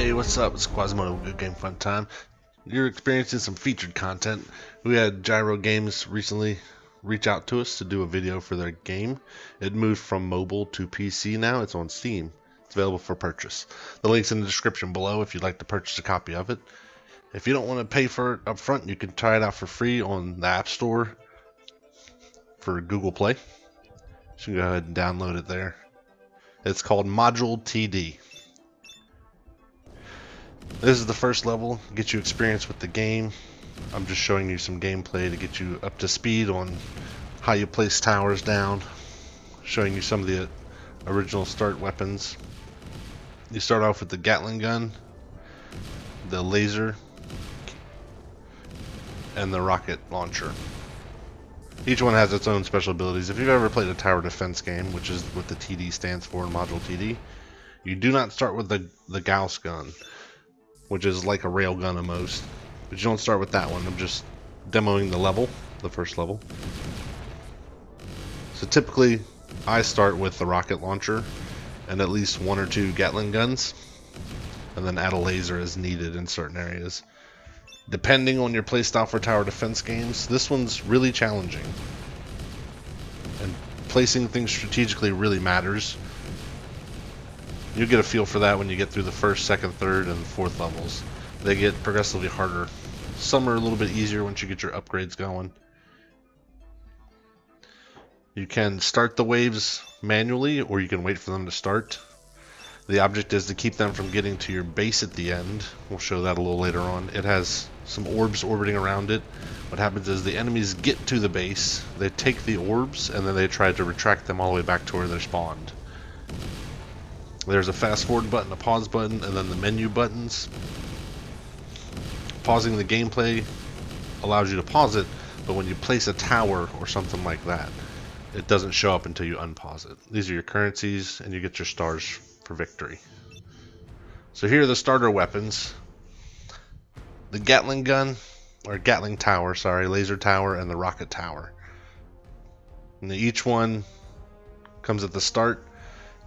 Hey, what's up? It's Quazimotoe, Good Game Fun Time. You're experiencing some featured content. We had Gyro-Games recently reach out to us to do a video for their game. It moved from mobile to PC now. It's on Steam. It's available for purchase. The link's in the description below if you'd like to purchase a copy of it. If you don't want to pay for it up front, you can try it out for free on the App Store for Google Play. You can go ahead and download it there. It's called ModuleTD. This is the first level, get you experience with the game. I'm just showing you some gameplay to get you up to speed on how you place towers down, showing you some of the original start weapons. You start off with the Gatling gun, the laser, and the rocket launcher. Each one has its own special abilities. If you've ever played a tower defense game, which is what the TD stands for in ModuleTD, you do not start with the Gauss gun, which is like a railgun almost. But you don't start with that one. I'm just demoing the level, the first level. So typically, I start with the rocket launcher and at least one or two Gatling guns, and then add a laser as needed in certain areas. Depending on your playstyle for tower defense games, this one's really challenging. And placing things strategically really matters. You'll get a feel for that when you get through the first, second, third, and fourth levels. They get progressively harder. Some are a little bit easier once you get your upgrades going. You can start the waves manually, or you can wait for them to start. The object is to keep them from getting to your base at the end. We'll show that a little later on. It has some orbs orbiting around it. What happens is the enemies get to the base, they take the orbs, and then they try to retract them all the way back to where they're spawned. There's a fast forward button, a pause button, and then the menu buttons. Pausing the gameplay allows you to pause it, but when you place a tower or something like that, it doesn't show up until you unpause it. These are your currencies, and you get your stars for victory. So here are the starter weapons. The Gatling gun, or Gatling tower, sorry, laser tower, and the rocket tower. And each one comes at the start.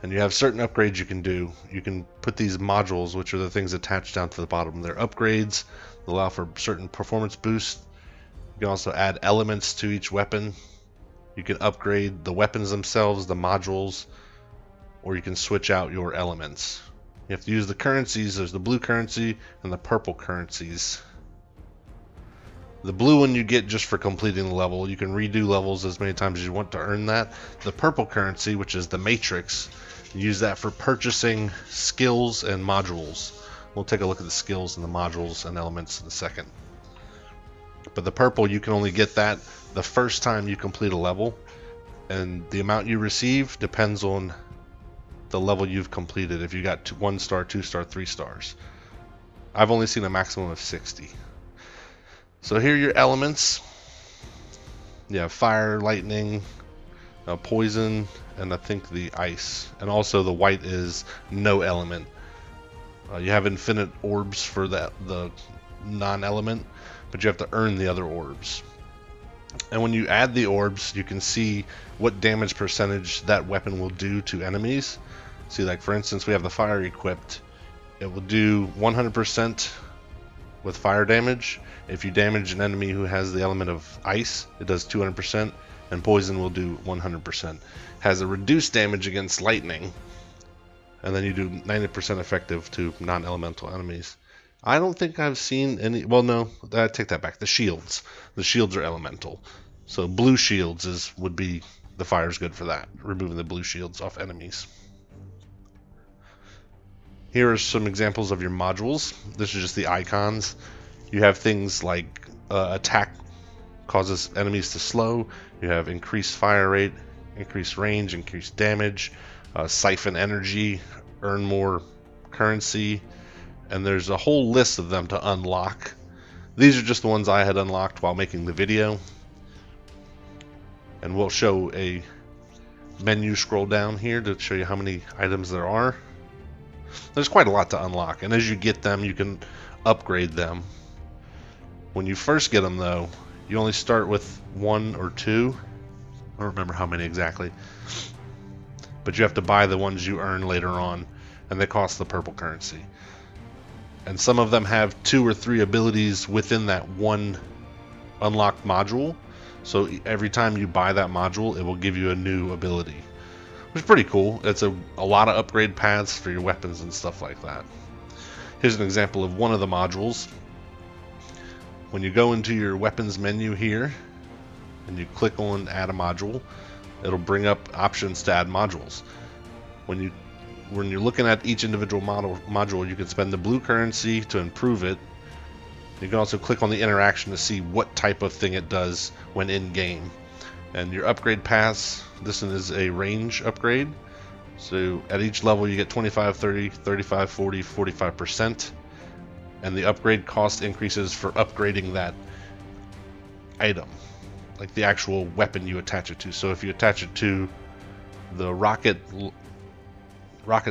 And you have certain upgrades you can do. You can put these modules, which are the things attached down to the bottom. They're upgrades. They allow for certain performance boosts. You can also add elements to each weapon. You can upgrade the weapons themselves, the modules, or you can switch out your elements. You have to use the currencies. There's the blue currency and the purple currencies. The blue one you get just for completing the level. You can redo levels as many times as you want to earn that. The purple currency, which is the matrix, you use that for purchasing skills and modules. We'll take a look at the skills and the modules and elements in a second. But the purple, you can only get that the first time you complete a level, and the amount you receive depends on the level you've completed. If you got 1 star, 2 star, 3 stars. I've only seen a maximum of 60. So here are your elements. You have fire, lightning, poison, and I think the ice. And also the white is no element. You have infinite orbs for the non-element, but you have to earn the other orbs. And when you add the orbs, you can see what damage percentage that weapon will do to enemies. See, like for instance, we have the fire equipped. It will do 100% with fire damage. If you damage an enemy who has the element of ice, it does 200%, and poison will do 100%. Has a reduced damage against lightning, and then you do 90% effective to non-elemental enemies. I don't think I've seen any, well no, I take that back, the shields. The shields are elemental. So blue shields would be, the fire's good for that, removing the blue shields off enemies. Here are some examples of your modules. This is just the icons. You have things like attack causes enemies to slow. You have increased fire rate, increased range, increased damage, siphon energy, earn more currency, and there's a whole list of them to unlock. These are just the ones I had unlocked while making the video. And we'll show a menu scroll down here to show you how many items there are. There's quite a lot to unlock, and as you get them, you can upgrade them. When you first get them, though, you only start with 1 or 2. I don't remember how many exactly. But you have to buy the ones you earn later on, and they cost the purple currency. And some of them have 2 or 3 abilities within that one unlocked module. So every time you buy that module, it will give you a new ability, which is pretty cool. It's a lot of upgrade paths for your weapons and stuff like that. Here's an example of one of the modules. When you go into your weapons menu here and you click on add a module, it'll bring up options to add modules. When you're looking at each individual module, you can spend the blue currency to improve it. You can also click on the interaction to see what type of thing it does when in game. And your upgrade paths, this one is a range upgrade. So at each level you get 25, 30, 35, 40, 45%. And the upgrade cost increases for upgrading that item, like the actual weapon you attach it to. So if you attach it to the rocket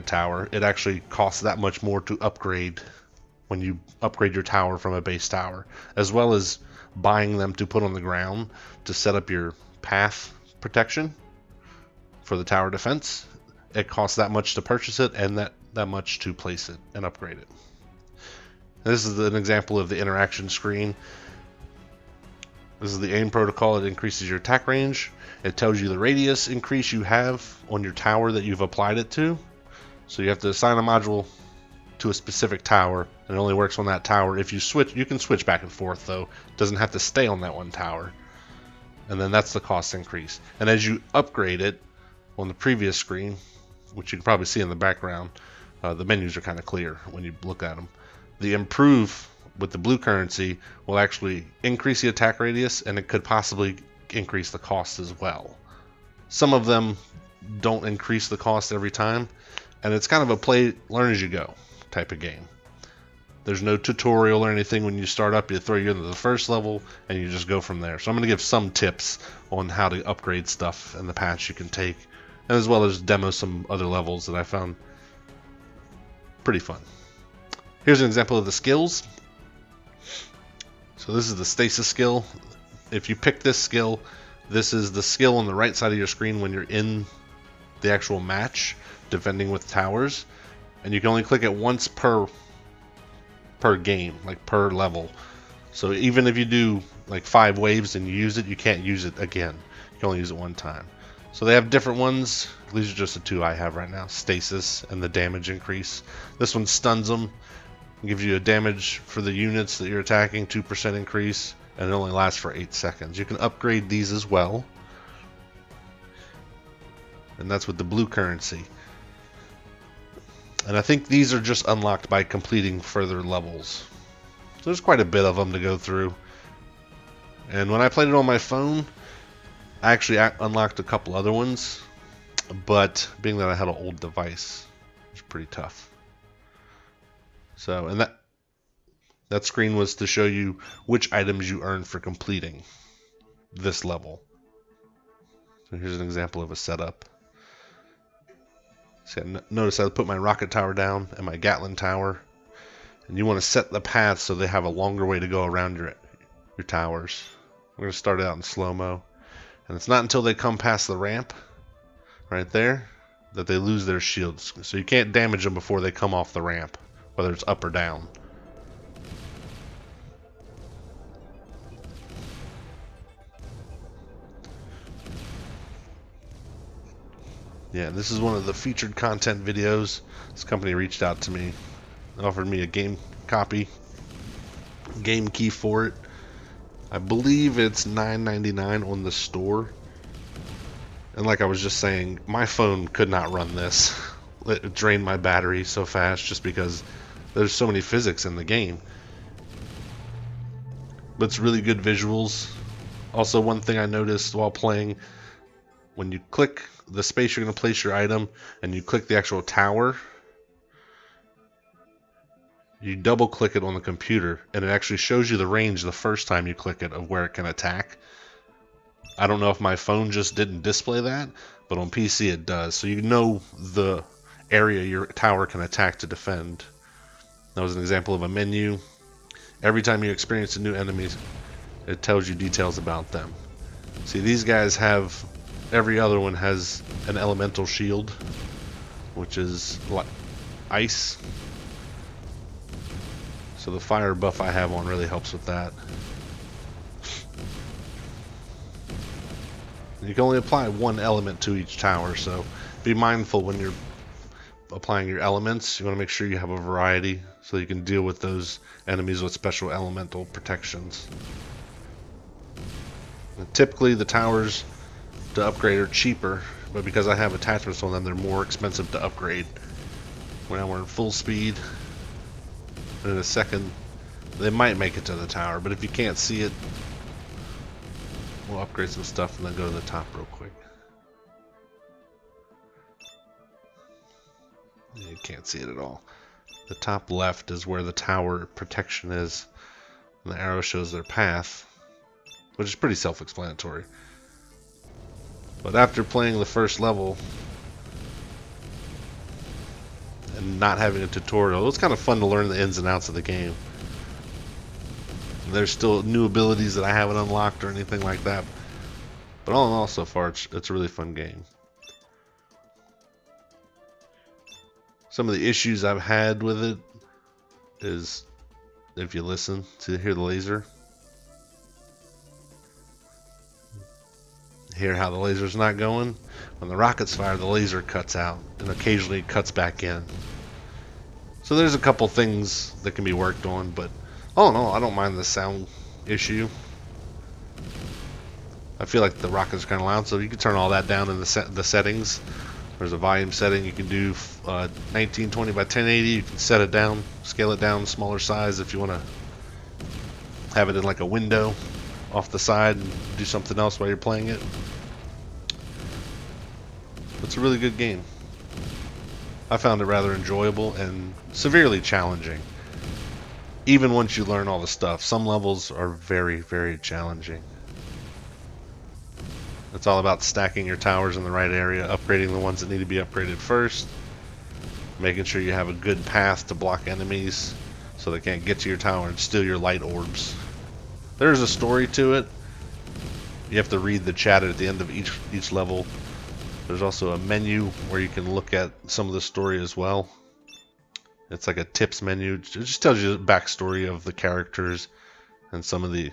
tower, it actually costs that much more to upgrade when you upgrade your tower from a base tower, as well as buying them to put on the ground to set up your path protection for the tower defense. It costs that much to purchase it and that much to place it and upgrade it. This is an example of the interaction screen. This is the aim protocol. It increases your attack range. It tells you the radius increase you have on your tower that you've applied it to. So you have to assign a module to a specific tower, and it only works on that tower. If you switch, you can switch back and forth though. It doesn't have to stay on that one tower. And then that's the cost increase. And as you upgrade it on the previous screen, which you can probably see in the background, the menus are kind of clear when you look at them. The improve with the blue currency will actually increase the attack radius, and it could possibly increase the cost as well. Some of them don't increase the cost every time, and it's kind of a learn as you go type of game. There's no tutorial or anything when you start up. You throw you into the first level and you just go from there. So I'm going to give some tips on how to upgrade stuff and the paths you can take, and as well as demo some other levels that I found pretty fun. Here's an example of the skills. So this is the stasis skill. If you pick this skill, this is the skill on the right side of your screen when you're in the actual match defending with towers, and you can only click it once per game, like per level. So even if you do like 5 waves and you use it, you can't use it again. You can only use it one time. So they have different ones. These are just the 2 I have right now: stasis and the damage increase. This one stuns them, gives you a damage for the units that you're attacking, 2% increase, and it only lasts for 8 seconds. You can upgrade these as well, and that's with the blue currency. And I think these are just unlocked by completing further levels. So there's quite a bit of them to go through. And when I played it on my phone, I actually unlocked a couple other ones, but being that I had an old device, it's pretty tough. So, and that screen was to show you which items you earn for completing this level. So here's an example of a setup. See, notice I put my rocket tower down and my Gatling tower, and you want to set the path so they have a longer way to go around your towers. We're going to start it out in slow-mo, and it's not until they come past the ramp right there that they lose their shields. So you can't damage them before they come off the ramp, whether it's up or down. Yeah, this is one of the featured content videos. This company reached out to me, offered me a game copy, game key for it. I believe it's $9.99 on the store. And like I was just saying, my phone could not run this. It drained my battery so fast just because there's so many physics in the game. But it's really good visuals. Also, one thing I noticed while playing, when you click the space you're going to place your item and you click the actual tower, you double click it on the computer and it actually shows you the range the first time you click it of where it can attack. I don't know if my phone just didn't display that, but on PC it does. So you know the area your tower can attack to defend. That was an example of a menu. Every time you experience a new enemy, it tells you details about them. See, these guys have, every other one has an elemental shield, which is like ice. So the fire buff I have on really helps with that. You can only apply one element to each tower, so be mindful when you're applying your elements. You want to make sure you have a variety so you can deal with those enemies with special elemental protections. And typically the towers to upgrade are cheaper, but because I have attachments on them, they're more expensive to upgrade. When we're in full speed, in a second, they might make it to the tower, but if you can't see it, we'll upgrade some stuff and then go to the top real quick. You can't see it at all. The top left is where the tower protection is, and the arrow shows their path, which is pretty self-explanatory. But after playing the first level and not having a tutorial, it was kind of fun to learn the ins and outs of the game. There's still new abilities that I haven't unlocked or anything like that, but all in all, so far it's a really fun game. Some of the issues I've had with it is, if you listen to hear the laser, hear how the laser's not going. When the rockets fire, the laser cuts out and occasionally cuts back in. So there's a couple things that can be worked on, but all in all, I don't mind the sound issue. I feel like the rockets are kind of loud, so you can turn all that down in the settings. There's a volume setting. You can do 1920 by 1080. You can set it down, scale it down, smaller size if you want to have it in like a window off the side and do something else while you're playing it. It's a really good game. I found it rather enjoyable and severely challenging. Even once you learn all the stuff, some levels are very, very challenging. It's all about stacking your towers in the right area, upgrading the ones that need to be upgraded first, making sure you have a good path to block enemies so they can't get to your tower and steal your light orbs. There's a story to it. You have to read the chat at the end of each level. There's also a menu where you can look at some of the story as well. It's like a tips menu. It just tells you the backstory of the characters and some of the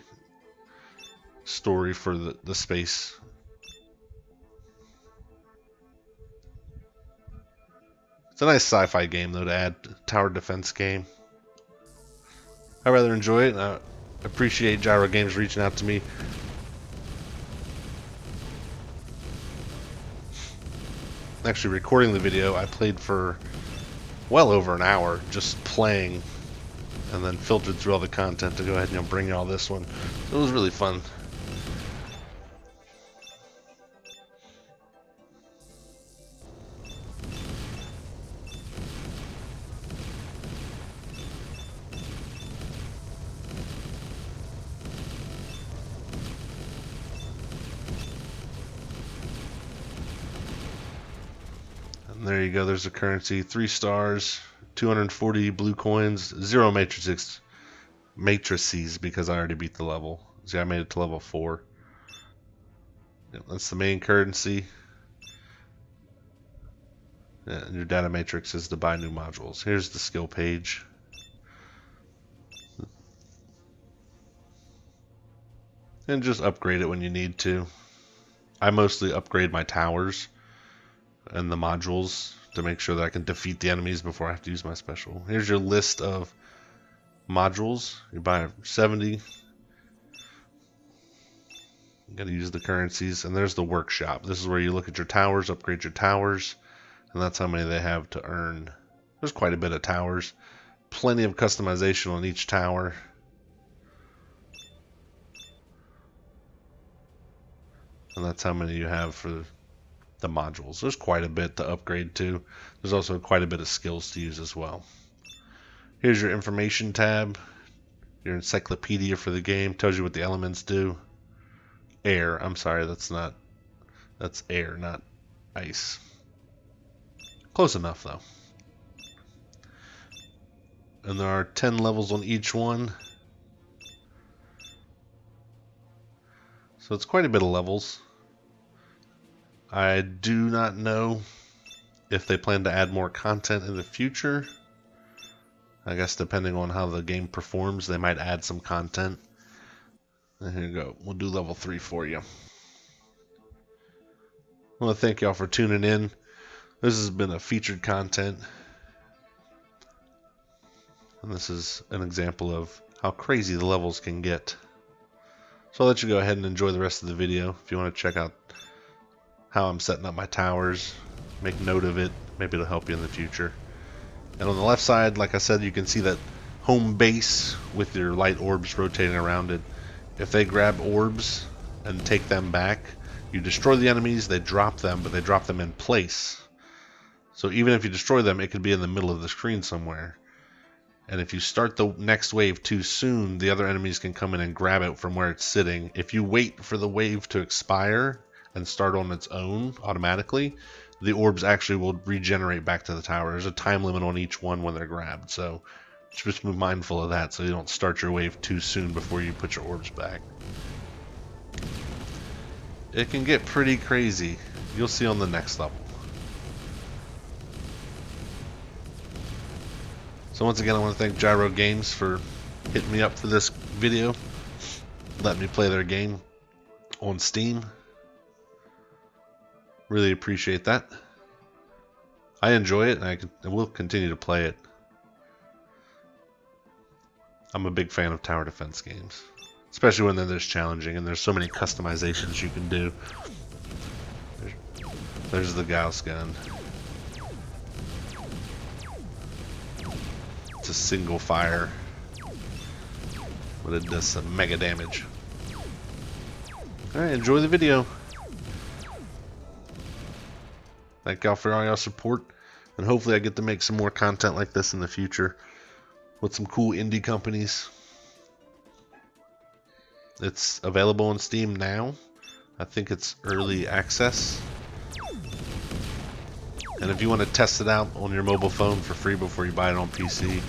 story for the space. It's a nice sci-fi game though to add, tower defense game. I rather enjoy it. I appreciate Gyro-Games reaching out to me. Actually recording the video, I played for well over an hour just playing, and then filtered through all the content to go ahead and bring y'all this one. So it was really fun. There you go, there's the currency. 3 stars, 240 blue coins, 0 matrices because I already beat the level. See, I made it to level 4. Yep, that's the main currency. And your data matrix is to buy new modules. Here's the skill page. And just upgrade it when you need to. I mostly upgrade my towers and the modules to make sure that I can defeat the enemies before I have to use my special. Here's your list of modules. You buy 70. You gotta use the currencies. And there's the workshop. This is where you look at your towers, upgrade your towers, and that's how many they have to earn. There's quite a bit of towers. Plenty of customization on each tower. And that's how many you have for the modules. There's quite a bit to upgrade to. There's also quite a bit of skills to use as well. Here's your information tab, your encyclopedia for the game. Tells you what the elements do. Air, I'm sorry, that's air, not ice. Close enough though. And there are 10 levels on each one. So it's quite a bit of levels. I do not know if they plan to add more content in the future. I guess depending on how the game performs, they might add some content. And here you go. We'll do level 3 for you. I want to thank y'all for tuning in. This has been a featured content. And this is an example of how crazy the levels can get. So I'll let you go ahead and enjoy the rest of the video. If you want to check out how I'm setting up my towers, make note of it. Maybe it'll help you in the future. And on the left side, like I said, you can see that home base with your light orbs rotating around it. If they grab orbs and take them back, you destroy the enemies, they drop them, but they drop them in place. So even if you destroy them, it could be in the middle of the screen somewhere. And if you start the next wave too soon, the other enemies can come in and grab it from where it's sitting. If you wait for the wave to expire and start on its own automatically, the orbs actually will regenerate back to the tower. There's a time limit on each one when they're grabbed, so just be mindful of that so you don't start your wave too soon before you put your orbs back. It can get pretty crazy. You'll see on the next level. So once again, I want to thank Gyro-Games for hitting me up for this video, letting me play their game on Steam. Really appreciate that. I enjoy it, and I will continue to play it. I'm a big fan of tower defense games, especially when they're this challenging and there's so many customizations you can do. There's the Gauss gun. It's a single fire, but it does some mega damage. Alright, enjoy the video. Thank y'all for all y'all support, and hopefully I get to make some more content like this in the future with some cool indie companies. It's available on Steam now. I think it's early access. And if you want to test it out on your mobile phone for free before you buy it on PC,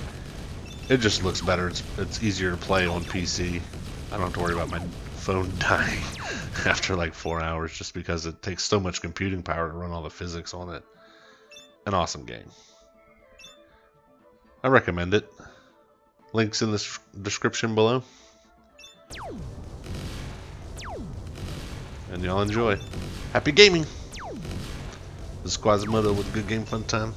it just looks better. It's easier to play on PC. I don't have to worry about my phone dying after like 4 hours just because it takes so much computing power to run all the physics on it. An awesome game. I recommend it. Links in the description below. And y'all enjoy. Happy gaming! This is Quazimotoe with Good Game Fun Time.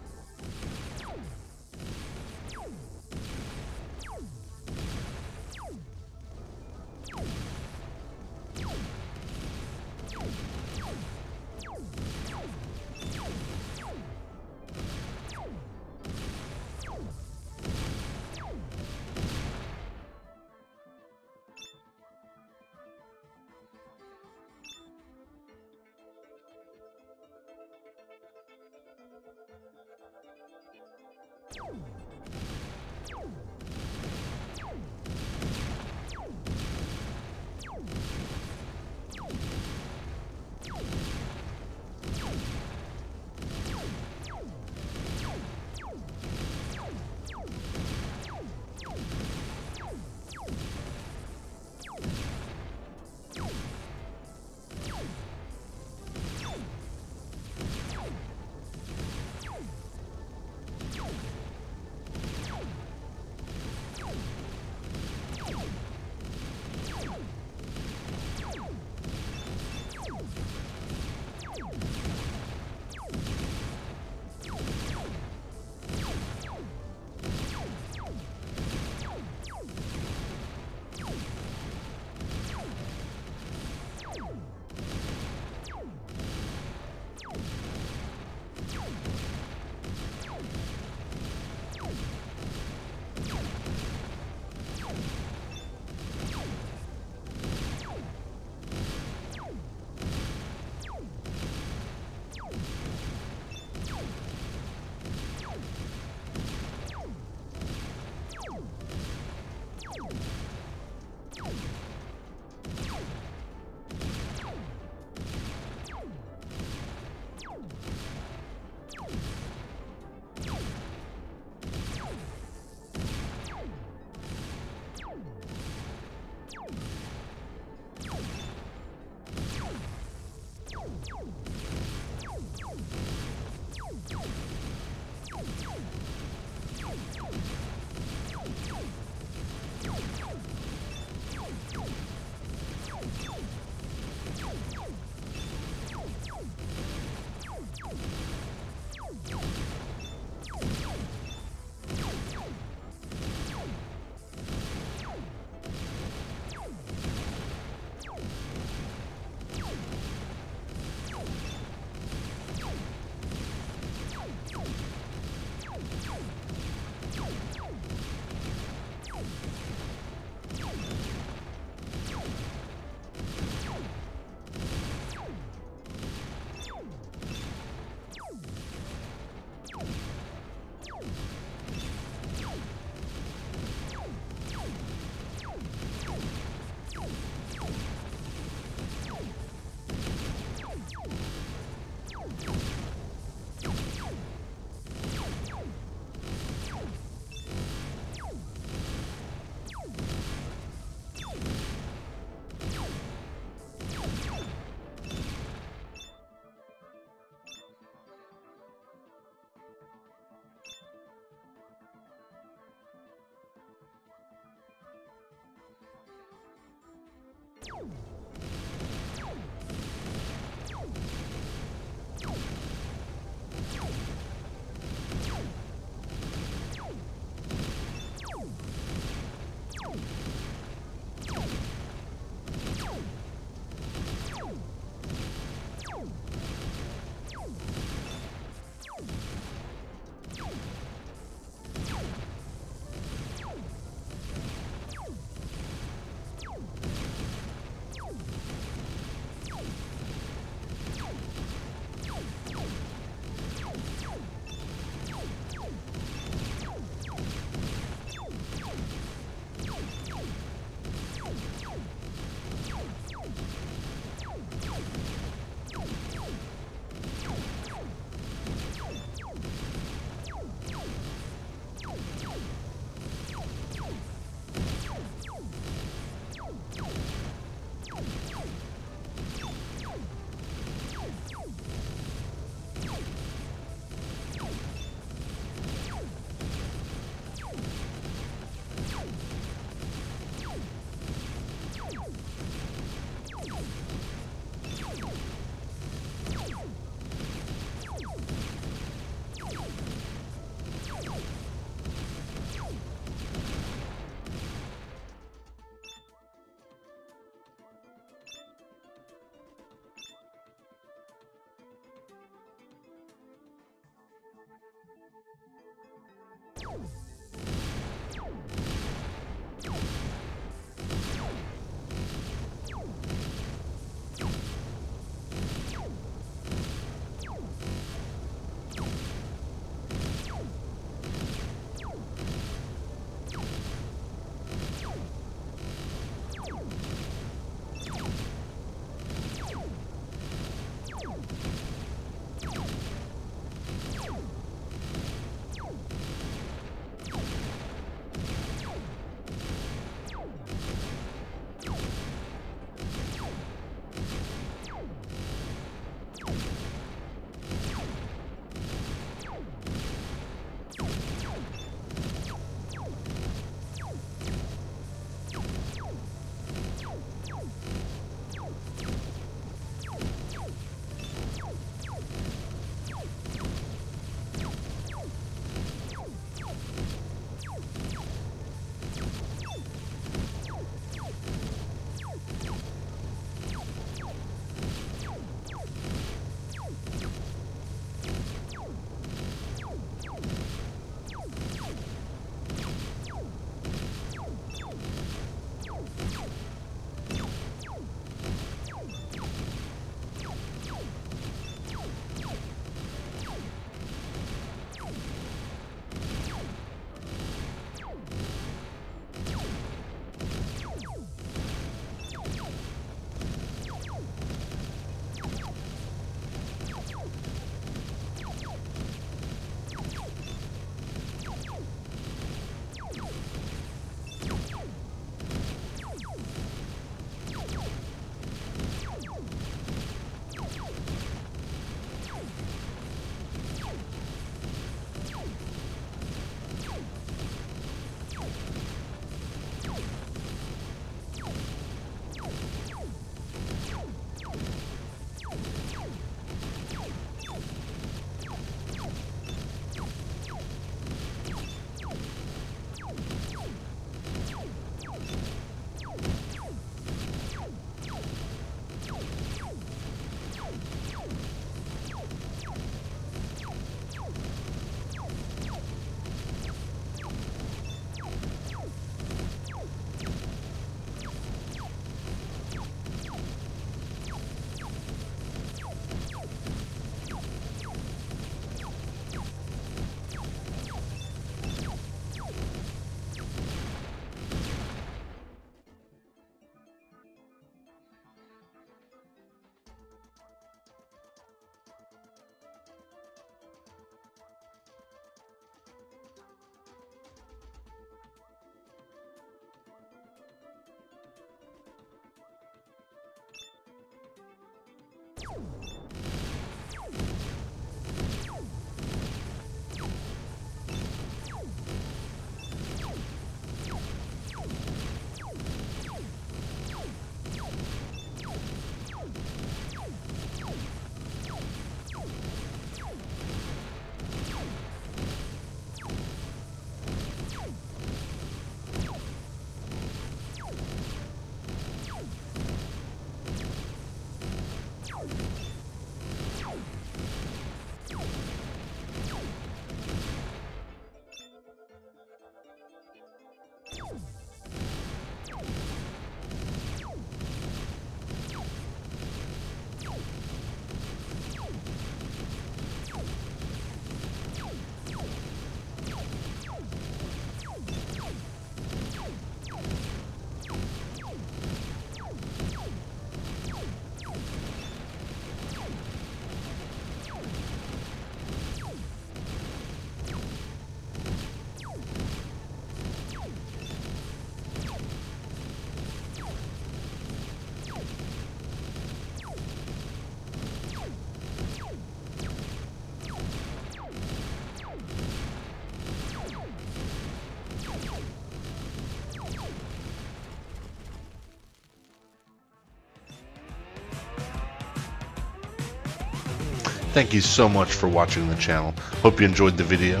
Thank you so much for watching the channel. Hope you enjoyed the video.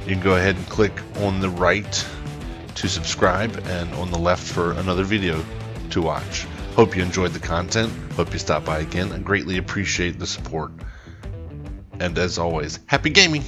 You can go ahead and click on the right to subscribe and on the left for another video to watch. Hope you enjoyed the content. Hope you stop by again. I greatly appreciate the support. And as always, happy gaming!